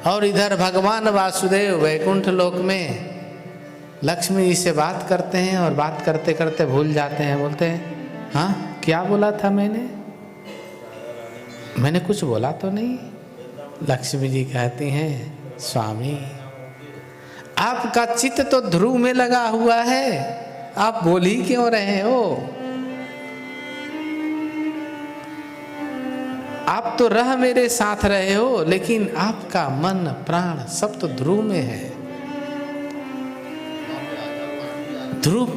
और इधर भगवान वासुदेव वैकुंठ लोक में लक्ष्मी जी से बात करते हैं और बात करते करते भूल जाते हैं। बोलते हैं हाँ क्या बोला था मैंने कुछ बोला तो नहीं। लक्ष्मी जी कहती हैं स्वामी आपका चित्त तो ध्रुव में लगा हुआ है, आप बोल ही क्यों रहे हो? आप तो रह मेरे साथ रहे हो, लेकिन आपका मन प्राण सब तो ध्रुव में है। ध्रुव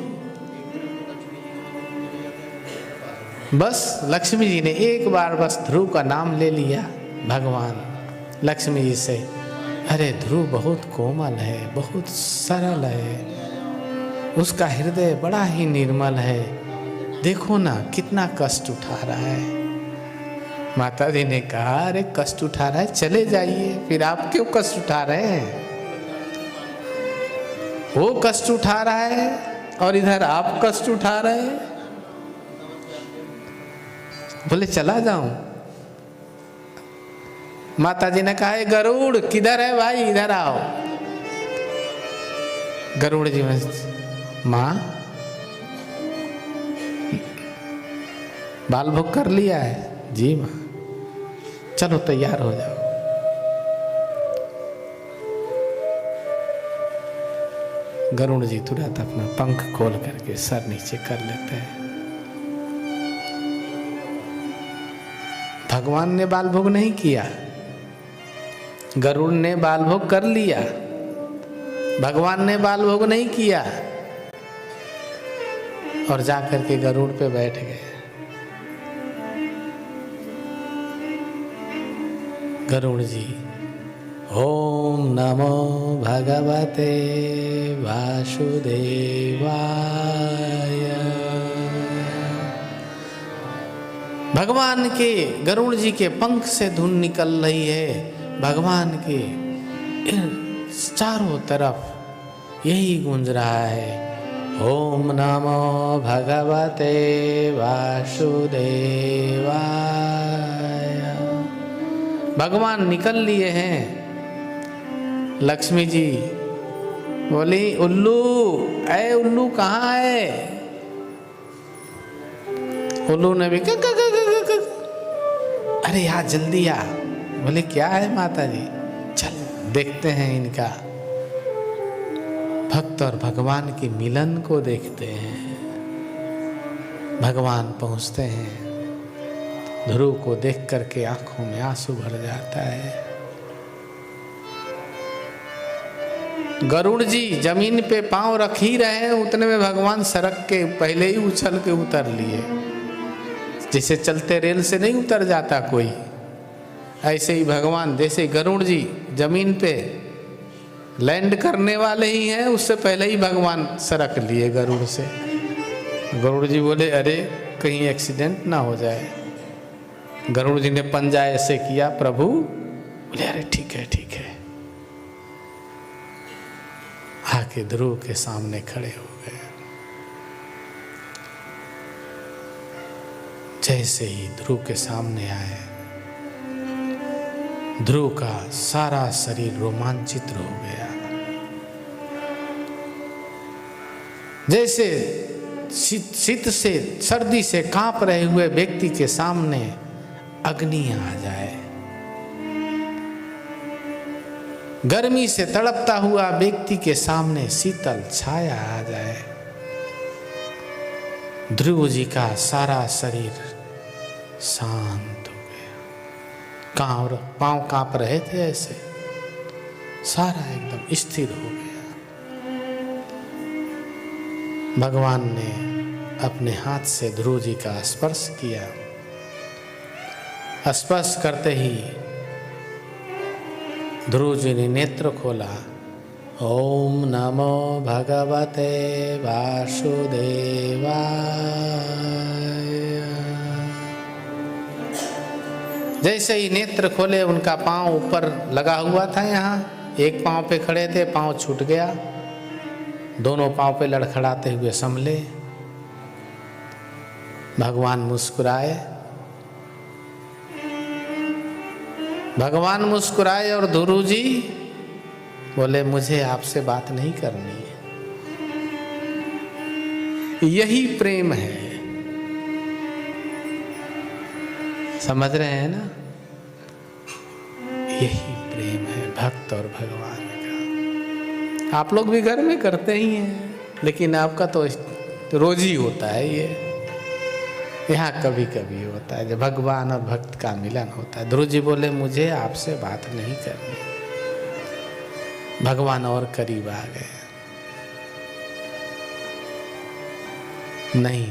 बस लक्ष्मी जी ने एक बार बस ध्रुव का नाम ले लिया भगवान लक्ष्मी जी से। अरे ध्रुव बहुत कोमल है, बहुत सरल है, उसका हृदय बड़ा ही निर्मल है, देखो ना कितना कष्ट उठा रहा है। माता जी ने कहा अरे कष्ट उठा रहा है चले जाइए, फिर आप क्यों कष्ट उठा रहे हैं? वो कष्ट उठा रहा है और इधर आप कष्ट उठा रहे हैं। बोले चला जाऊं? माता जी ने कहा गरुड़ किधर है भाई, इधर आओ। गरुड़ जी में माँ बाल भोग कर लिया है? जी माँ। चलो तैयार हो जाओ। गरुड़ जी तुरंत अपना पंख खोल करके सर नीचे कर लेते हैं। भगवान ने बाल भोग नहीं किया, गरुड़ ने बाल भोग कर लिया, भगवान ने बाल भोग नहीं किया। और जाकर के गरुड़ पे बैठ गए। गरुड़ जी ओम नमो भगवते वासुदेवाय। भगवान के गरुड़ जी के पंख से धुन निकल रही है। भगवान के चारों तरफ यही गूंज रहा है ओम नमो भगवते वासुदेवाय। भगवान निकल लिए हैं। लक्ष्मी जी बोली उल्लू, ऐ उल्लू कहाँ है? उल्लू ने भी अरे यार जल्दी आ। बोले क्या है माता जी? चल देखते हैं इनका भक्त और भगवान के मिलन को देखते हैं। भगवान पहुंचते हैं, ध्रुव को देख करके आंखों में आंसू भर जाता है। गरुड़ जी जमीन पे पांव रख ही रहे हैं, उतने में भगवान सड़क के पहले ही उछल के उतर लिए। जैसे चलते रेल से नहीं उतर जाता कोई, ऐसे ही भगवान जैसे गरुड़ जी जमीन पे लैंड करने वाले ही हैं, उससे पहले ही भगवान सरक लिए गरुड़ से। गरुड़ जी बोले अरे कहीं एक्सीडेंट ना हो जाए। गरुड़ जी ने पंजा ऐसे किया प्रभु। बोले अरे ठीक है ठीक है। आके ध्रुव के सामने खड़े हो गए। जैसे ही ध्रुव के सामने आए, ध्रुव का सारा शरीर रोमांचित हो गया। जैसे शीत से सर्दी से कांप रहे हुए व्यक्ति के सामने अग्नि आ जाए, गर्मी से तड़पता हुआ व्यक्ति के सामने शीतल छाया आ जाए। ध्रुव जी का सारा शरीर शांत हो गया। पांव कांप रहे थे, ऐसे सारा एकदम स्थिर हो गया। भगवान ने अपने हाथ से ध्रुव जी का स्पर्श किया। स्पर्श करते ही ध्रुव जी ने नेत्र खोला। ओम नमो भगवते वासुदेवाय। जैसे ही नेत्र खोले, उनका पांव ऊपर लगा हुआ था, यहाँ एक पांव पे खड़े थे, पांव छूट गया, दोनों पांव पे लड़खड़ाते हुए संभले। भगवान मुस्कुराए। भगवान मुस्कुराए और ध्रुव जी बोले मुझे आपसे बात नहीं करनी है। यही प्रेम है, समझ रहे हैं ना? यही प्रेम है भक्त और भगवान का। आप लोग भी घर में करते ही हैं, लेकिन आपका तो रोज ही होता है ये। यहाँ कभी कभी होता है जब भगवान और भक्त का मिलन होता है। ध्रुव जी बोले मुझे आपसे बात नहीं करनी। भगवान और करीब आ गए। नहीं,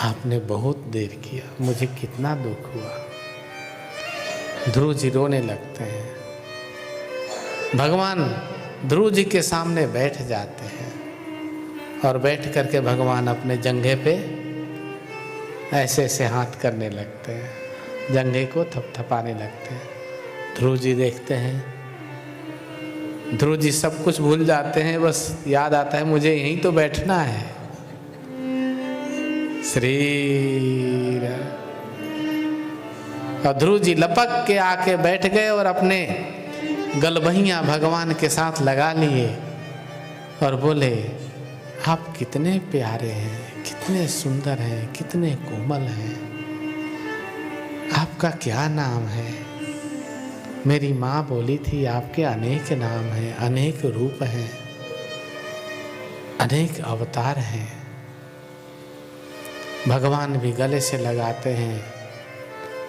आपने बहुत देर किया, मुझे कितना दुख हुआ। ध्रुव जी रोने लगते हैं। भगवान ध्रुव जी के सामने बैठ जाते हैं और बैठ करके भगवान अपने जंघे पे ऐसे ऐसे हाथ करने लगते हैं, जंघे को थपथपाने लगते हैं। ध्रुव जी देखते हैं, ध्रुव जी सब कुछ भूल जाते हैं, बस याद आता है मुझे यहीं तो बैठना है। श्री और ध्रुव जी लपक के आके बैठ गए और अपने गलबहियां भगवान के साथ लगा लिए और बोले आप कितने प्यारे हैं, कितने सुंदर हैं, कितने कोमल हैं। आपका क्या नाम है? मेरी माँ बोली थी आपके अनेक नाम हैं, अनेक रूप हैं, अनेक अवतार हैं। भगवान भी गले से लगाते हैं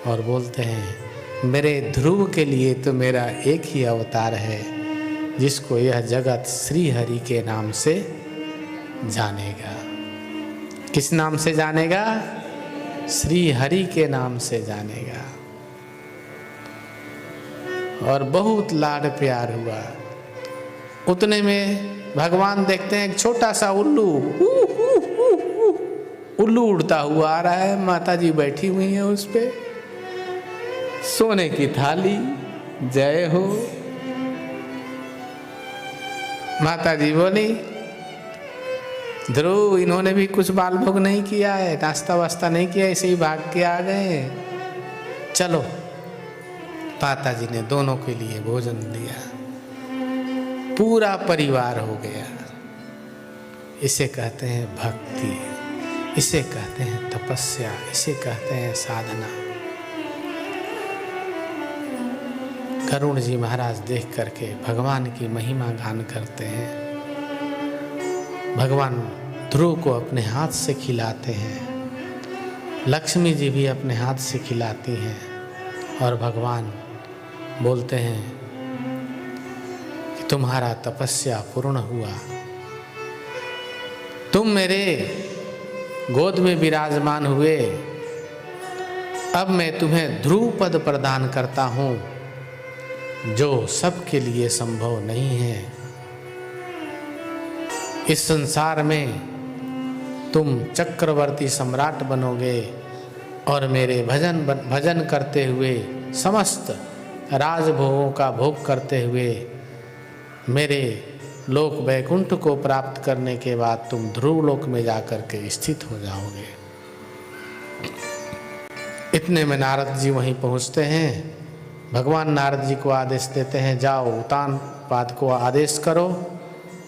और बोलते हैं मेरे ध्रुव के लिए तो मेरा एक ही अवतार है, जिसको यह जगत श्री हरि के नाम से जानेगा। किस नाम से जानेगा? श्री हरि के नाम से जानेगा। और बहुत लाड प्यार हुआ। उतने में भगवान देखते हैं एक छोटा सा उल्लू उड़ता हुआ आ रहा है। माता जी बैठी हुई हैं उस पे, सोने की थाली, जय हो। माता जी बोली ध्रुव इन्होंने भी कुछ बाल भोग नहीं किया है, नाश्ता वास्ता नहीं किया, ऐसे ही भाग के आ गए। चलो। माता जी ने दोनों के लिए भोजन दिया, पूरा परिवार हो गया। इसे कहते हैं भक्ति, इसे कहते हैं तपस्या, इसे कहते हैं साधना। करुण जी महाराज देख करके भगवान की महिमा गान करते हैं। भगवान ध्रुव को अपने हाथ से खिलाते हैं, लक्ष्मी जी भी अपने हाथ से खिलाती हैं और भगवान बोलते हैं कि तुम्हारा तपस्या पूर्ण हुआ, तुम मेरे गोद में विराजमान हुए, अब मैं तुम्हें ध्रुव पद प्रदान करता हूँ, जो सबके लिए संभव नहीं है। इस संसार में तुम चक्रवर्ती सम्राट बनोगे और मेरे भजन करते हुए, समस्त राजभोगों का भोग करते हुए मेरे लोक वैकुंठ को प्राप्त करने के बाद तुम ध्रुव लोक में जाकर के स्थित हो जाओगे। इतने में नारद जी वहीं पहुंचते हैं। भगवान नारद जी को आदेश देते हैं जाओ उतानपाद को आदेश करो,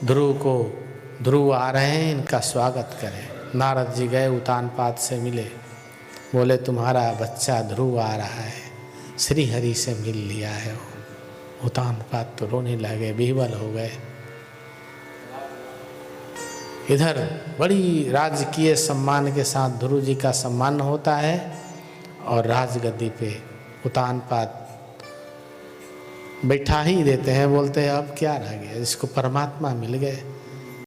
ध्रुव आ रहे हैं, इनका स्वागत करें। नारद जी गए, उतानपाद से मिले, बोले तुम्हारा बच्चा ध्रुव आ रहा है, श्री हरि से मिल लिया है। उतानपाद तो रोने लगे, विह्वल हो गए। इधर बड़ी राजकीय सम्मान के साथ ध्रुव जी का सम्मान होता है और राजगद्दी पे उतानपाद बैठा ही देते हैं। बोलते हैं अब क्या रह गया, जिसको परमात्मा मिल गए।